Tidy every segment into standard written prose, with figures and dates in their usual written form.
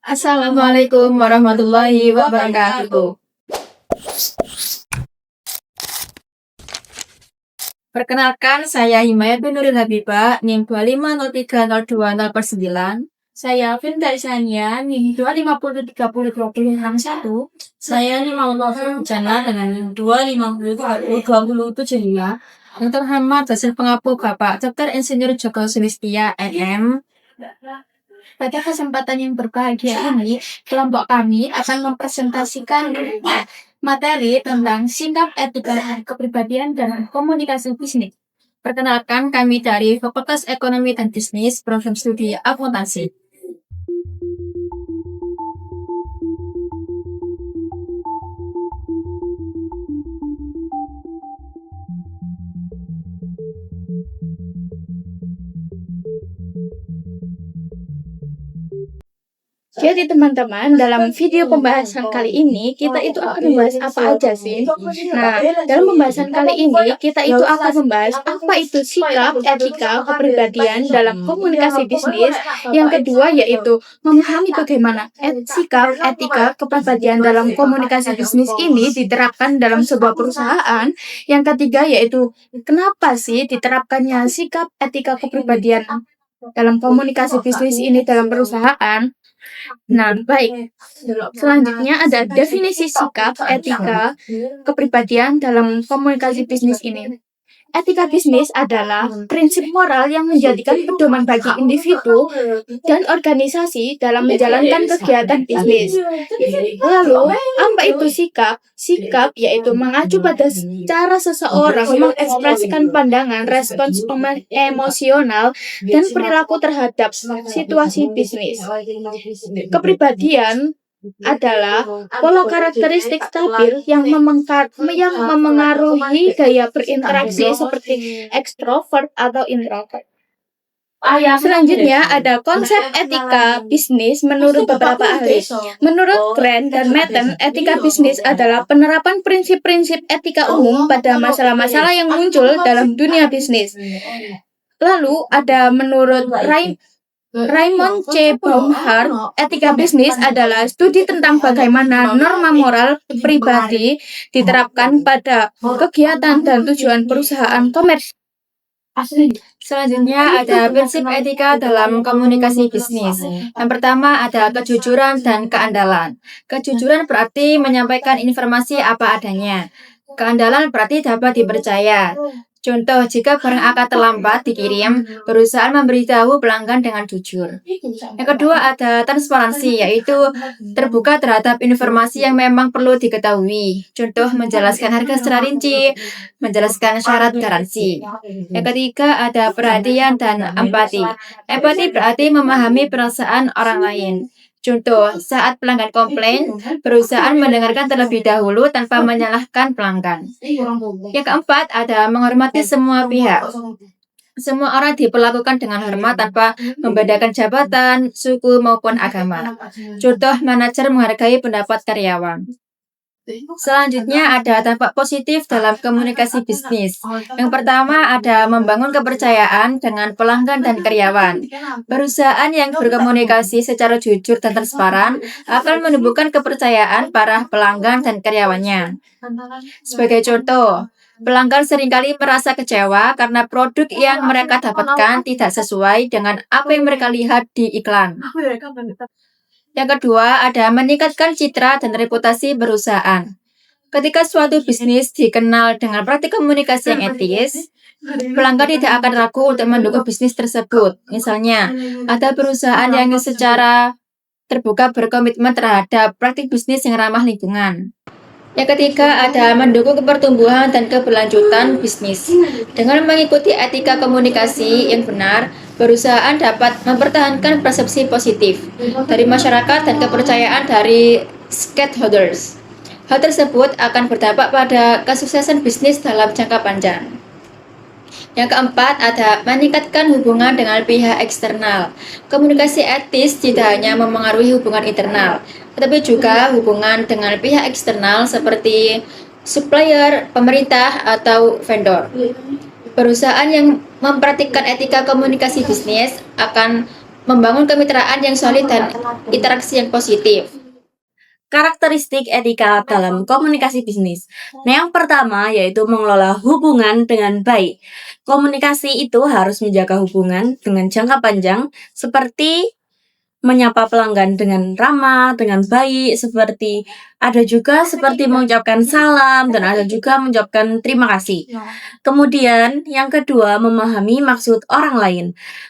Assalamualaikum warahmatullahi wabarakatuh. Perkenalkan, saya Himayat Nuril Habibah, NIM 250302009. Saya Finta Isania, NIM 250302061. Saya NIM Maulana Jana dengan NIM 2502075. Yang terhormat hasil pengapu Bapak Dr. Insinyur Joko Sulistia, MM. Pada kesempatan yang berbahagia ini, kelompok kami akan mempresentasikan materi tentang sikap etika kepribadian dan komunikasi bisnis. Perkenalkan, kami dari Fakultas Ekonomi dan Bisnis, Program Studi Akuntansi. Jadi teman-teman, dalam video pembahasan kali ini, kita itu akan membahas apa aja sih? Nah, dalam pembahasan kali ini, kita itu akan membahas apa itu sikap, etika, kepribadian dalam komunikasi bisnis. Yang kedua yaitu memahami bagaimana sikap, etika, kepribadian dalam komunikasi bisnis ini diterapkan dalam sebuah perusahaan. Yang ketiga yaitu kenapa sih diterapkannya sikap, etika, kepribadian dalam komunikasi bisnis ini dalam perusahaan. Nah, baik. Selanjutnya ada definisi sikap, etika, kepribadian dalam komunikasi bisnis ini. Etika bisnis adalah prinsip moral yang menjadikan pedoman bagi individu dan organisasi dalam menjalankan kegiatan bisnis. Lalu, apa itu sikap? Sikap yaitu mengacu pada cara seseorang mengekspresikan pandangan, respons emosional, dan perilaku terhadap situasi bisnis. Kepribadian adalah pola karakteristik stabil yang memengaruhi gaya berinteraksi seperti ekstrovert atau introvert. Selanjutnya ada konsep etika bisnis menurut beberapa ahli. Menurut Grant dan Matten, etika bisnis adalah penerapan prinsip-prinsip etika umum pada masalah-masalah yang muncul dalam dunia bisnis. Lalu ada menurut Raymond C. Baumhart, etika bisnis adalah studi tentang bagaimana norma moral pribadi diterapkan pada kegiatan dan tujuan perusahaan komersial. Selanjutnya ada prinsip etika dalam komunikasi bisnis. Yang pertama ada kejujuran dan keandalan. Kejujuran berarti menyampaikan informasi apa adanya. Keandalan berarti dapat dipercaya. Contoh, jika barang akan terlambat dikirim, perusahaan memberitahu pelanggan dengan jujur. Yang kedua ada transparansi, yaitu terbuka terhadap informasi yang memang perlu diketahui. Contoh, menjelaskan harga secara rinci, menjelaskan syarat garansi. Yang ketiga ada perhatian dan empati. Empati berarti memahami perasaan orang lain. Contoh, saat pelanggan komplain, perusahaan mendengarkan terlebih dahulu tanpa menyalahkan pelanggan. Yang keempat, ada menghormati semua pihak. Semua orang diperlakukan dengan hormat tanpa membedakan jabatan, suku, maupun agama. Contoh, manajer menghargai pendapat karyawan. Selanjutnya ada dampak positif dalam komunikasi bisnis. Yang pertama ada membangun kepercayaan dengan pelanggan dan karyawan. Perusahaan yang berkomunikasi secara jujur dan transparan akan menumbuhkan kepercayaan para pelanggan dan karyawannya. Sebagai contoh, pelanggan seringkali merasa kecewa karena produk yang mereka dapatkan tidak sesuai dengan apa yang mereka lihat di iklan. Yang kedua, ada meningkatkan citra dan reputasi perusahaan. Ketika suatu bisnis dikenal dengan praktik komunikasi yang etis, pelanggan tidak akan ragu untuk mendukung bisnis tersebut. Misalnya, ada perusahaan yang secara terbuka berkomitmen terhadap praktik bisnis yang ramah lingkungan. Yang ketiga, ada mendukung pertumbuhan dan keberlanjutan bisnis. Dengan mengikuti etika komunikasi yang benar, perusahaan dapat mempertahankan persepsi positif dari masyarakat dan kepercayaan dari stakeholders. Hal tersebut akan berdampak pada kesuksesan bisnis dalam jangka panjang. Yang keempat, ada meningkatkan hubungan dengan pihak eksternal. Komunikasi etis tidak hanya memengaruhi hubungan internal, tetapi juga hubungan dengan pihak eksternal seperti supplier, pemerintah, atau vendor. Perusahaan yang mempraktikkan etika komunikasi bisnis akan membangun kemitraan yang solid dan interaksi yang positif. Karakteristik etika dalam komunikasi bisnis. Nah, yang pertama yaitu mengelola hubungan dengan baik. Komunikasi itu harus menjaga hubungan dengan jangka panjang seperti menyapa pelanggan dengan ramah, dengan baik, seperti mengucapkan salam dan ada juga mengucapkan terima kasih. Kemudian yang kedua, memahami maksud orang lain.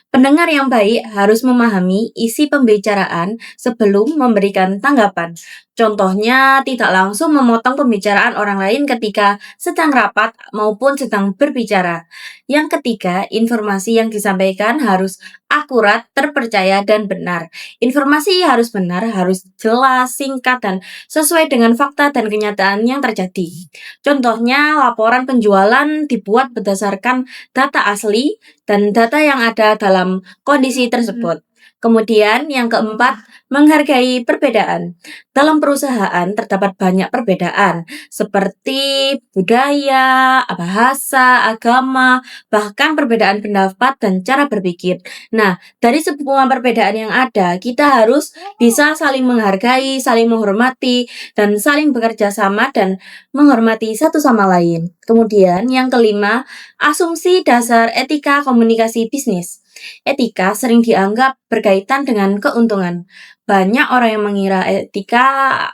Pendengar yang baik harus memahami isi pembicaraan sebelum memberikan tanggapan. Contohnya, tidak langsung memotong pembicaraan orang lain ketika sedang rapat maupun sedang berbicara. Yang ketiga, informasi yang disampaikan harus akurat, terpercaya, dan benar. Informasi harus benar, harus jelas, singkat, dan sesuai dengan fakta dan kenyataan yang terjadi. Contohnya, laporan penjualan dibuat berdasarkan data asli dan data yang ada dalam kondisi tersebut. Kemudian yang keempat, menghargai perbedaan. Dalam perusahaan terdapat banyak perbedaan seperti budaya, bahasa, agama, bahkan perbedaan pendapat dan cara berpikir. Nah, dari semua perbedaan yang ada, kita harus bisa saling menghargai, saling menghormati, dan saling bekerja sama dan menghormati satu sama lain. Kemudian yang kelima, asumsi dasar etika komunikasi bisnis. Etika sering dianggap berkaitan dengan keuntungan. Banyak orang yang mengira etika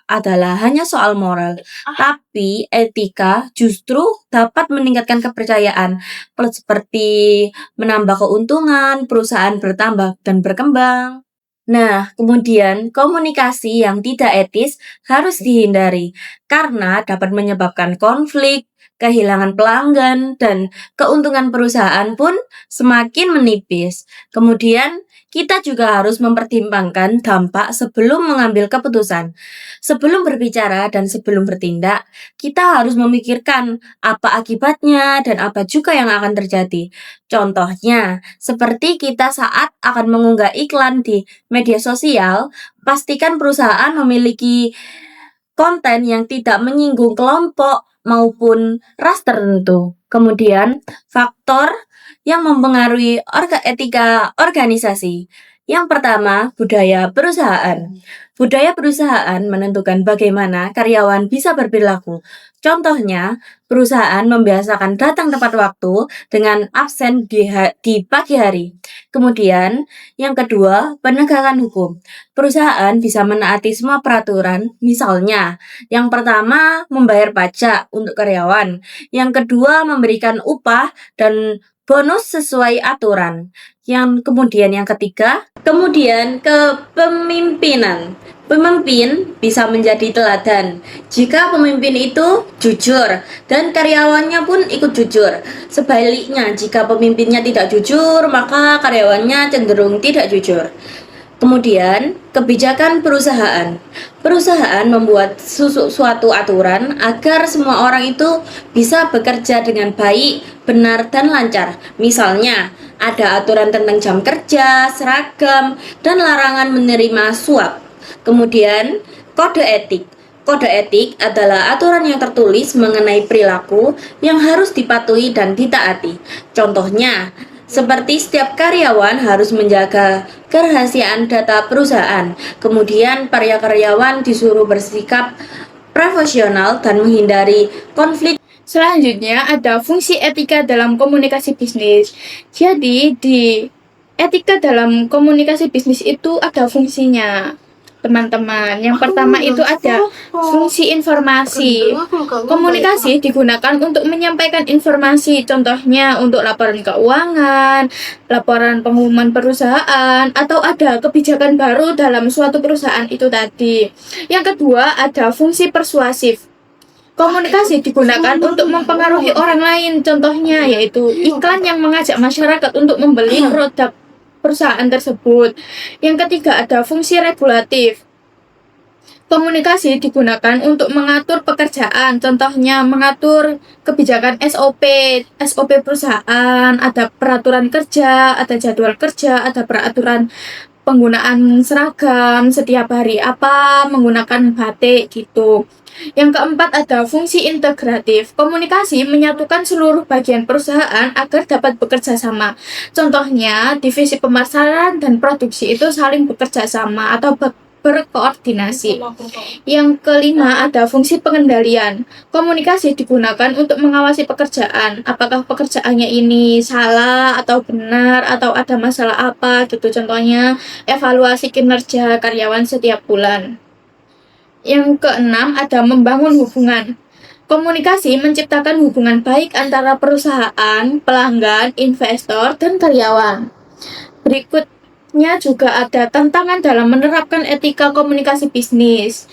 adalah hanya soal moral, tapi etika justru dapat meningkatkan kepercayaan, seperti menambah keuntungan, perusahaan bertambah dan berkembang. Nah, kemudian komunikasi yang tidak etis harus dihindari karena dapat menyebabkan konflik, kehilangan pelanggan, dan keuntungan perusahaan pun semakin menipis. Kemudian, kita juga harus mempertimbangkan dampak sebelum mengambil keputusan. Sebelum berbicara dan sebelum bertindak, kita harus memikirkan apa akibatnya dan apa juga yang akan terjadi. Contohnya, seperti kita saat akan mengunggah iklan di media sosial, pastikan perusahaan memiliki konten yang tidak menyinggung kelompok maupun ras tertentu. Kemudian, faktor yang mempengaruhi etika organisasi. Yang pertama, budaya perusahaan. Budaya perusahaan menentukan bagaimana karyawan bisa berperilaku. Contohnya, perusahaan membiasakan datang tepat waktu dengan absen di pagi hari. Kemudian, yang kedua, penegakan hukum. Perusahaan bisa menaati semua peraturan, misalnya, yang pertama, membayar pajak untuk karyawan. Yang kedua, memberikan upah dan bonus sesuai aturan. Yang ketiga, kemudian kepemimpinan. Pemimpin bisa menjadi teladan jika pemimpin itu jujur dan karyawannya pun ikut jujur. Sebaliknya, jika pemimpinnya tidak jujur, maka karyawannya cenderung tidak jujur. Kemudian, kebijakan perusahaan. Perusahaan membuat suatu aturan agar semua orang itu bisa bekerja dengan baik, benar, dan lancar. Misalnya, ada aturan tentang jam kerja, seragam, dan larangan menerima suap. Kemudian, kode etik. Kode etik adalah aturan yang tertulis mengenai perilaku yang harus dipatuhi dan ditaati. Contohnya, seperti setiap karyawan harus menjaga kerahasiaan data perusahaan. Kemudian, para karyawan disuruh bersikap profesional dan menghindari konflik. Selanjutnya ada fungsi etika dalam komunikasi bisnis. Jadi di etika dalam komunikasi bisnis itu ada fungsinya, teman-teman. Yang pertama itu ada fungsi informasi. Komunikasi digunakan untuk menyampaikan informasi, contohnya untuk laporan keuangan, laporan pengumuman perusahaan, atau ada kebijakan baru dalam suatu perusahaan itu tadi. Yang kedua ada fungsi persuasif. Komunikasi digunakan untuk mempengaruhi orang lain, contohnya yaitu iklan yang mengajak masyarakat untuk membeli produk perusahaan tersebut. Yang ketiga ada fungsi regulatif. Komunikasi digunakan untuk mengatur pekerjaan, contohnya mengatur kebijakan SOP perusahaan, ada peraturan kerja, ada jadwal kerja, ada peraturan penggunaan seragam setiap hari apa, menggunakan batik gitu. Yang keempat ada fungsi integratif. Komunikasi menyatukan seluruh bagian perusahaan agar dapat bekerja sama. Contohnya, divisi pemasaran dan produksi itu saling bekerja sama atau berkoordinasi. Yang kelima ada fungsi pengendalian. Komunikasi digunakan untuk mengawasi pekerjaan. Apakah pekerjaannya ini salah atau benar atau ada masalah apa gitu. Contohnya evaluasi kinerja karyawan setiap bulan. Yang keenam ada membangun hubungan. Komunikasi menciptakan hubungan baik antara perusahaan, pelanggan, investor, dan karyawan. Berikutnya juga ada tantangan dalam menerapkan etika komunikasi bisnis.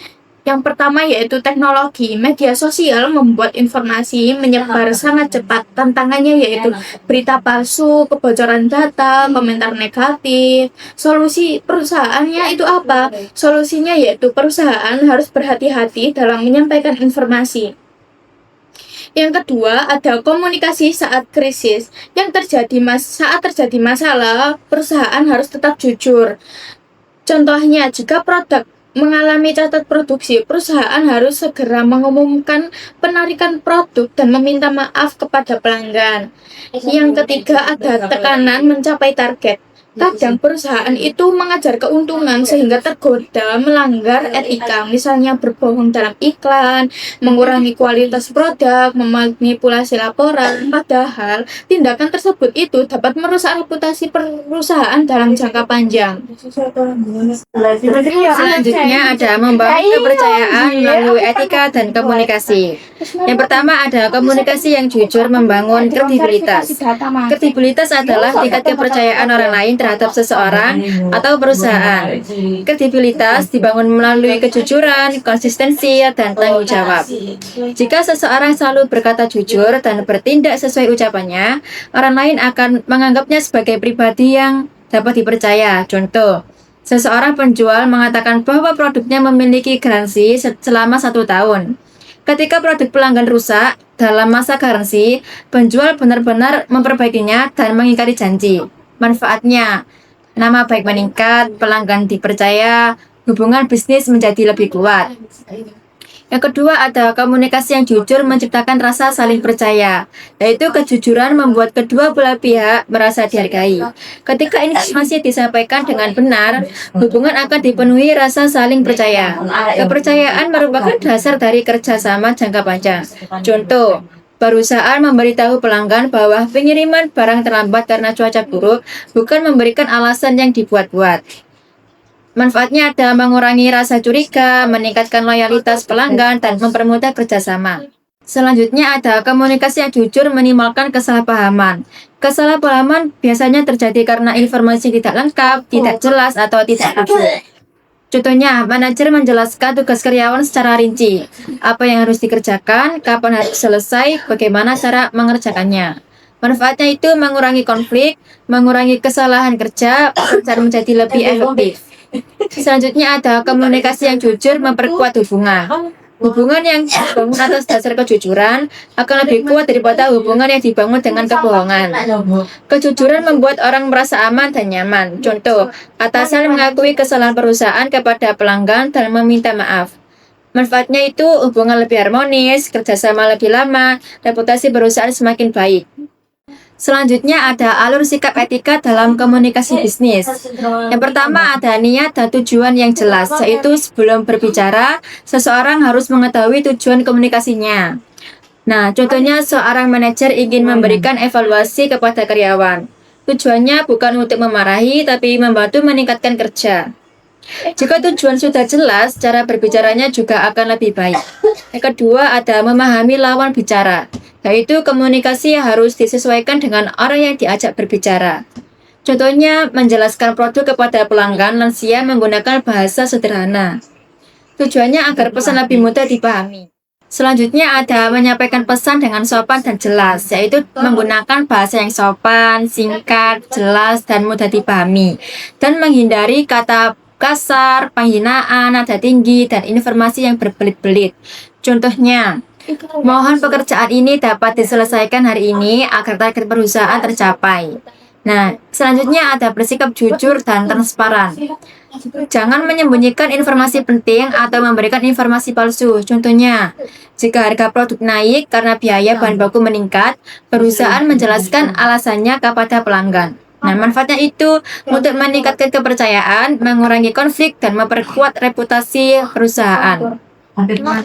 Yang pertama yaitu teknologi. Media sosial membuat informasi menyebar sangat cepat. Tantangannya yaitu berita palsu, kebocoran data, komentar negatif. Solusi perusahaannya itu apa? Solusinya yaitu perusahaan harus berhati-hati dalam menyampaikan informasi. Yang kedua ada komunikasi saat krisis. Saat terjadi masalah, perusahaan harus tetap jujur. Contohnya, jika produk mengalami cacat produksi, perusahaan harus segera mengumumkan penarikan produk dan meminta maaf kepada pelanggan. Yang ketiga ada tekanan mencapai target. Kadang perusahaan itu mengejar keuntungan sehingga tergoda melanggar etika, misalnya berbohong dalam iklan, mengurangi kualitas produk, memanipulasi laporan. Padahal tindakan tersebut itu dapat merusak reputasi perusahaan dalam jangka panjang. Selanjutnya ada membangun kepercayaan melalui etika dan komunikasi. Yang pertama ada komunikasi yang jujur membangun kredibilitas. Kredibilitas adalah tingkat kepercayaan orang lain terhadap seseorang atau perusahaan. Kredibilitas dibangun melalui kejujuran, konsistensi, dan tanggung jawab. Jika seseorang selalu berkata jujur dan bertindak sesuai ucapannya, orang lain akan menganggapnya sebagai pribadi yang dapat dipercaya. Contoh, seseorang penjual mengatakan bahwa produknya memiliki garansi selama 1 tahun. Ketika produk pelanggan rusak dalam masa garansi, penjual benar-benar memperbaikinya dan mengingkari janji. Manfaatnya, nama baik meningkat, pelanggan dipercaya, hubungan bisnis menjadi lebih kuat. Yang kedua ada komunikasi yang jujur menciptakan rasa saling percaya, yaitu kejujuran membuat kedua belah pihak merasa dihargai. Ketika informasi disampaikan dengan benar, hubungan akan dipenuhi rasa saling percaya. Kepercayaan merupakan dasar dari kerjasama jangka panjang. Contoh, perusahaan memberitahu pelanggan bahwa pengiriman barang terlambat karena cuaca buruk, bukan memberikan alasan yang dibuat-buat. Manfaatnya ada mengurangi rasa curiga, meningkatkan loyalitas pelanggan, dan mempermudah kerjasama. Selanjutnya ada komunikasi yang jujur menimbulkan kesalahpahaman. Kesalahpahaman biasanya terjadi karena informasi tidak lengkap, tidak jelas, atau tidak jujur. Contohnya, manajer menjelaskan tugas karyawan secara rinci, apa yang harus dikerjakan, kapan harus selesai, bagaimana cara mengerjakannya. Manfaatnya itu mengurangi konflik, mengurangi kesalahan kerja, pekerjaan menjadi lebih efektif. Selanjutnya ada komunikasi yang jujur memperkuat hubungan. Hubungan yang dibangun atas dasar kejujuran akan lebih kuat daripada hubungan yang dibangun dengan kebohongan. Kejujuran membuat orang merasa aman dan nyaman. Contoh, atasan mengakui kesalahan perusahaan kepada pelanggan dan meminta maaf. Manfaatnya itu hubungan lebih harmonis, kerjasama lebih lama, reputasi perusahaan semakin baik. Selanjutnya ada alur sikap etika dalam komunikasi bisnis. Yang pertama ada niat dan tujuan yang jelas, yaitu sebelum berbicara, seseorang harus mengetahui tujuan komunikasinya. Nah, contohnya seorang manajer ingin memberikan evaluasi kepada karyawan. Tujuannya bukan untuk memarahi, tapi membantu meningkatkan kerja. Jika tujuan sudah jelas, cara berbicaranya juga akan lebih baik. Yang kedua ada memahami lawan bicara, yaitu komunikasi yang harus disesuaikan dengan orang yang diajak berbicara. Contohnya, menjelaskan produk kepada pelanggan lansia menggunakan bahasa sederhana. Tujuannya agar pesan lebih mudah dipahami. Selanjutnya ada menyampaikan pesan dengan sopan dan jelas, yaitu menggunakan bahasa yang sopan, singkat, jelas, dan mudah dipahami, dan menghindari kata kasar, penghinaan, nada tinggi, dan informasi yang berbelit-belit. Contohnya, mohon pekerjaan ini dapat diselesaikan hari ini agar target perusahaan tercapai. Nah, selanjutnya ada bersikap jujur dan transparan. Jangan menyembunyikan informasi penting atau memberikan informasi palsu. Contohnya, jika harga produk naik karena biaya bahan baku meningkat, perusahaan menjelaskan alasannya kepada pelanggan. Nah, manfaatnya itu untuk meningkatkan kepercayaan, mengurangi konflik, dan memperkuat reputasi perusahaan.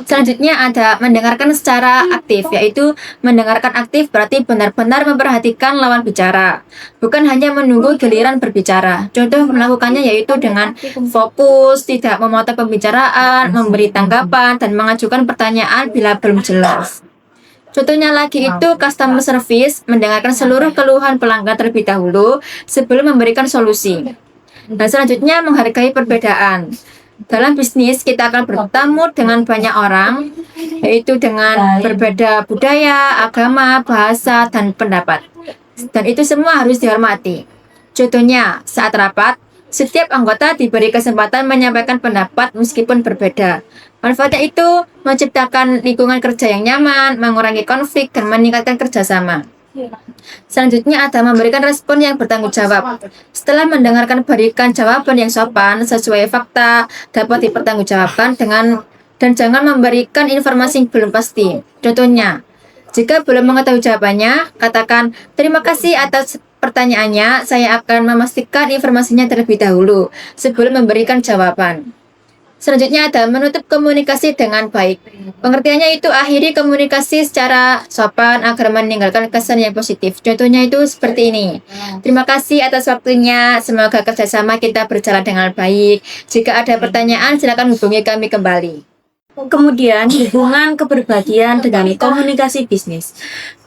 Selanjutnya ada mendengarkan secara aktif, yaitu mendengarkan aktif berarti benar-benar memperhatikan lawan bicara, bukan hanya menunggu giliran berbicara. Contoh melakukannya yaitu dengan fokus, tidak memotong pembicaraan, memberi tanggapan, dan mengajukan pertanyaan bila belum jelas. Contohnya lagi itu customer service, mendengarkan seluruh keluhan pelanggan terlebih dahulu sebelum memberikan solusi. Nah, selanjutnya menghargai perbedaan. Dalam bisnis, kita akan bertemu dengan banyak orang, yaitu dengan berbeda budaya, agama, bahasa, dan pendapat. Dan itu semua harus dihormati. Contohnya, saat rapat, setiap anggota diberi kesempatan menyampaikan pendapat meskipun berbeda. Manfaatnya itu menciptakan lingkungan kerja yang nyaman, mengurangi konflik, dan meningkatkan kerjasama. Selanjutnya ada memberikan respon yang bertanggung jawab. Setelah mendengarkan, berikan jawaban yang sopan sesuai fakta, dapat dipertanggungjawabkan dan jangan memberikan informasi yang belum pasti. Contohnya, jika belum mengetahui jawabannya, katakan terima kasih atas pertanyaannya, saya akan memastikan informasinya terlebih dahulu sebelum memberikan jawaban. Selanjutnya ada menutup komunikasi dengan baik. Pengertiannya itu akhiri komunikasi secara sopan agar meninggalkan kesan yang positif. Contohnya itu seperti ini. Terima kasih atas waktunya. Semoga kerjasama kita berjalan dengan baik. Jika ada pertanyaan, silakan hubungi kami kembali. Kemudian, hubungan kepribadian dengan komunikasi bisnis.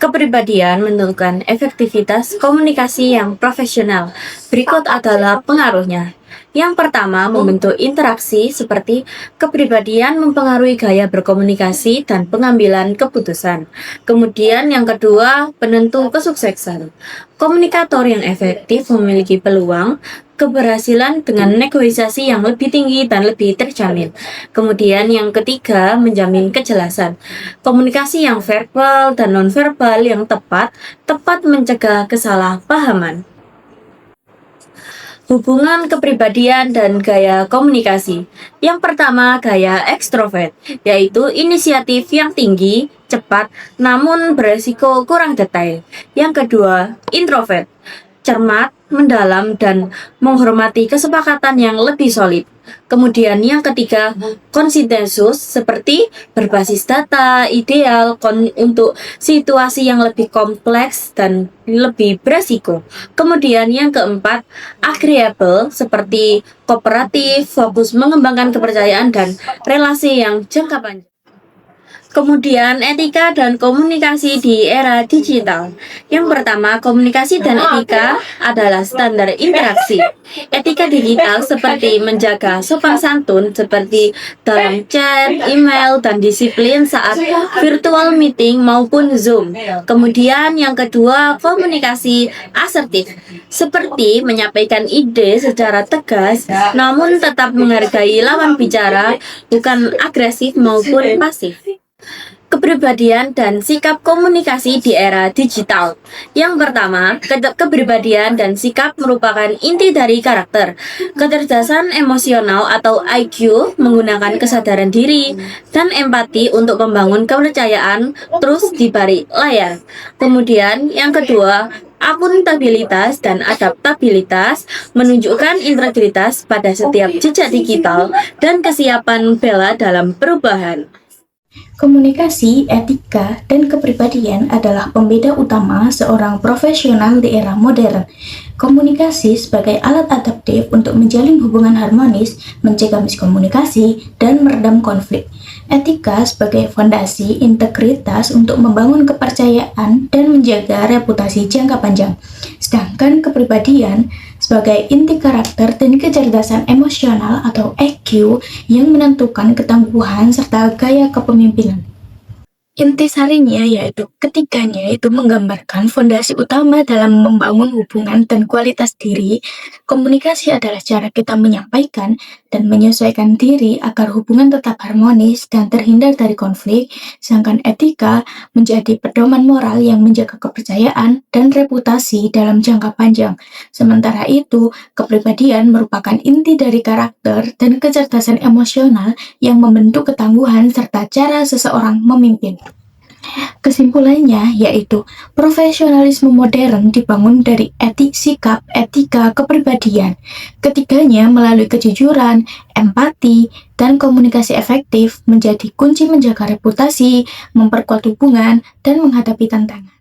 Kepribadian menentukan efektivitas komunikasi yang profesional. Berikut adalah pengaruhnya. Yang pertama, membentuk interaksi seperti kepribadian mempengaruhi gaya berkomunikasi dan pengambilan keputusan. Kemudian yang kedua, penentu kesuksesan. Komunikator yang efektif memiliki peluang keberhasilan dengan negosiasi yang lebih tinggi dan lebih terjamin. Kemudian yang ketiga, menjamin kejelasan. Komunikasi yang verbal dan nonverbal yang tepat mencegah kesalahpahaman. Hubungan kepribadian dan gaya komunikasi. Yang pertama, gaya ekstrovert, yaitu inisiatif yang tinggi, cepat, namun beresiko kurang detail. Yang kedua, introvert, cermat, mendalam, dan menghormati kesepakatan yang lebih solid. Kemudian yang ketiga, konsensus seperti berbasis data, ideal untuk situasi yang lebih kompleks dan lebih beresiko. Kemudian yang keempat, agreeable seperti kooperatif, fokus mengembangkan kepercayaan dan relasi yang jangka panjang. Kemudian etika dan komunikasi di era digital. Yang pertama, komunikasi dan etika adalah standar interaksi. Etika digital seperti menjaga sopan santun seperti dalam chat, email, dan disiplin saat virtual meeting maupun Zoom. Kemudian yang kedua, komunikasi asertif seperti menyampaikan ide secara tegas namun tetap menghargai lawan bicara, bukan agresif maupun pasif. Kepribadian dan sikap komunikasi di era digital. Yang pertama, kepribadian dan sikap merupakan inti dari karakter. Kecerdasan emosional atau IQ menggunakan kesadaran diri dan empati untuk membangun kepercayaan terus di balik layar. Kemudian yang kedua, akuntabilitas dan adaptabilitas menunjukkan integritas pada setiap jejak digital dan kesiapan bela dalam perubahan. Komunikasi, etika, dan kepribadian adalah pembeda utama seorang profesional di era modern. Komunikasi sebagai alat adaptif untuk menjalin hubungan harmonis, mencegah miskomunikasi, dan meredam konflik. Etika sebagai fondasi integritas untuk membangun kepercayaan dan menjaga reputasi jangka panjang. Sedangkan kepribadian sebagai inti karakter dan kecerdasan emosional atau EQ yang menentukan ketangguhan serta gaya kepemimpinan. Intisarinya yaitu ketiganya itu menggambarkan fondasi utama dalam membangun hubungan dan kualitas diri. Komunikasi adalah cara kita menyampaikan dan menyesuaikan diri agar hubungan tetap harmonis dan terhindar dari konflik, sedangkan etika menjadi pedoman moral yang menjaga kepercayaan dan reputasi dalam jangka panjang. Sementara itu, kepribadian merupakan inti dari karakter dan kecerdasan emosional yang membentuk ketangguhan serta cara seseorang memimpin. Kesimpulannya yaitu profesionalisme modern dibangun dari sikap, etika, kepribadian. Ketiganya melalui kejujuran, empati, dan komunikasi efektif menjadi kunci menjaga reputasi, memperkuat hubungan, dan menghadapi tantangan.